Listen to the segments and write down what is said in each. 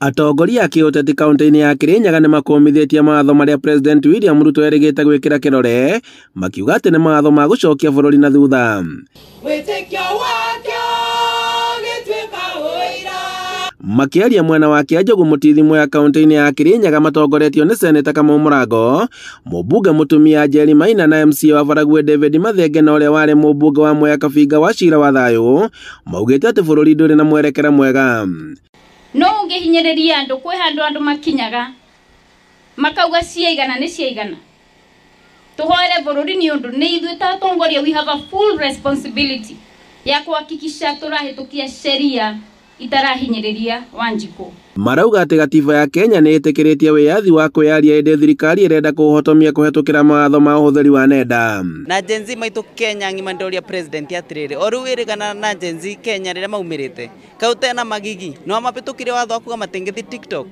Atongoria a kiũteti kaunti-inĩ ya Kirinyaga nĩ makũmithitie mawatho marĩa President William Ruto erĩgĩte gwĩkĩra kĩrore, makiuga atĩ nĩ mawatho ma gũcokia bũrũri na thutha. Makĩaria mwena wa Kĩanjũgu Mũtithi ya kaunti-inĩ ya Kirinyaga matongoretio nĩ Seneta Kamau Mũrango, mũmbunge mũtumia Njeri Maina na MCA wa Baragwe David Mathenge na ũrĩa warĩ mũmbunge wa Mwea Kabinga wa Cira wa Thayũ, maugĩte atĩ bũrũri ndũrĩ na mwerekera mwega. No ũngĩhinyĩrĩria andũ kwĩ handũ andũ makinyaga makauga ciaigana nĩ ciaigana. Tũhoere bũrũri nĩ ũndũ nĩ ithuĩ ta atongoria we have a full responsibility ya kuhakikisha tũrahĩtũkia sheria itarahinyĩrĩria Wanjikũ. Marauga atĩ gatiba ya Kenya nĩ ĩtĩkĩrĩtie wĩyathi wa kwĩyaria hĩndĩ thirikari ĩrenda kũhotomia kũhetũkĩra mawatho ma ũhũthĩri wa nenda. Na Gen Z maitũ Kenya ng'ima ndoria president atirĩrĩ o rĩu ĩrĩgana na Gen Z Kenya rĩrĩa maumĩrĩte kaute na magigi no mapĩtũkire watho akuga matengethi TikTok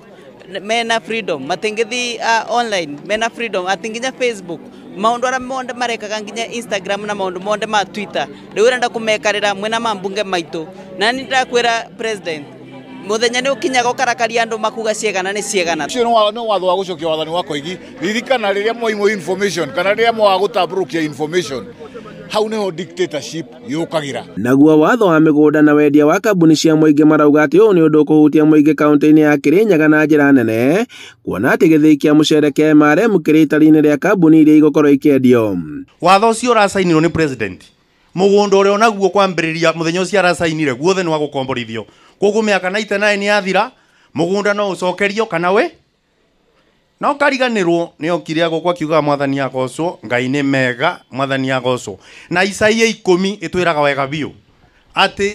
mena freedom matengethi online mena freedom atinginya Facebook maundu ara monde marekaga nginya Instagram na maundu monde ma Twitter rĩu ĩrenda kũmekarĩra mwena mambunge maitũ na nĩ ndakwĩra president muthenya nĩ ũkinyaga ũkarakaria andũ makuga ciegana nĩ ciegana. Ũcio nĩ watho wa gũcokia wathani wa koigi ririkana rĩrĩa mwaimwo information kana rĩrĩa mwa gũtabũrũkia information hau nĩho dictatorship yũkagĩra. Naguo watho wa mĩgũnda na wendia wa kambuni cia mũingĩ marauga atĩ ũũ nĩ ũndũ ũkũhutia mũingĩ kaunti-inĩ ya Kirinyaga na njĩra nene, kuona atĩ gĩthĩi kĩa mũcere kĩa MRM kĩrĩ itari-inĩ rĩa kambuni iria igũkorwo ikĩendio. Watho ũcio ũracainirwo nĩ president mũgũnda ũrĩa onaguo kwambĩrĩria mũthenya ũcio aracainire guothe nĩ wa gũkomborithio, koguo mĩaka 99 nĩ yathira mũgũnda no ũcokerio kana we no kariganĩrwo nĩ okire agũkwa kiuga mwathani agocwo Ngai nĩ mega mwathani agocwo na Isaia 10 ĩtwĩraga wega biũ atĩ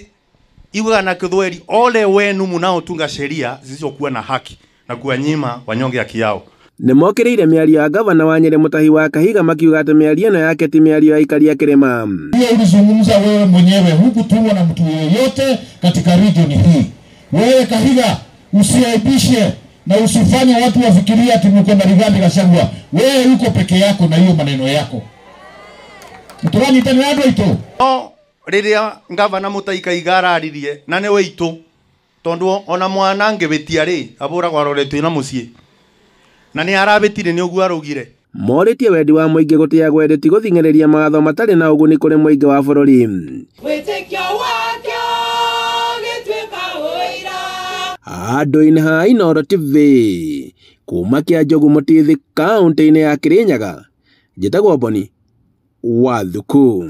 iuga na Kĩthweri ole wenu mnaotunga sheria zisizokuwa na haki na kuwanyima wanyonge haki yao. Nĩ mokĩrĩire mĩario ya gavana wa Nyeri Mutahi wa Kahiga makiuga atĩ mĩario ĩno yake ti mĩario ya aikari a Kĩrĩma. Hiyo ulizungumza wewe mwenyewe hukutumwa na mtu yeyote katika region hii. Wewe Kahiga usiaibishe na usifanye watu wafikiria ati mko na Rigathi Gachagua. Wewe uko peke yako na hiyo maneno yako. Mtwani tena ndio ito. No rĩrĩa gavana Mutahi Kahiga araririe na nĩ wĩitũ tondu ona mwana ngĩbĩtia rĩ abũragwo aroretwo na mũciĩ na nĩ arabĩtire nĩ ũguo araugire. Morĩtie wendi wa mũingĩ gũteagwo endeti gũthing'ĩrĩria mawatho matarĩ na ũguni kũrĩ mũingĩ wa bũrũri. Andũ-inĩ ha Inooro TV kuma Kĩanjũgu Mũtithi kaunti-inĩ ya Kirinyaga, njĩtagwo Boni Wathuku.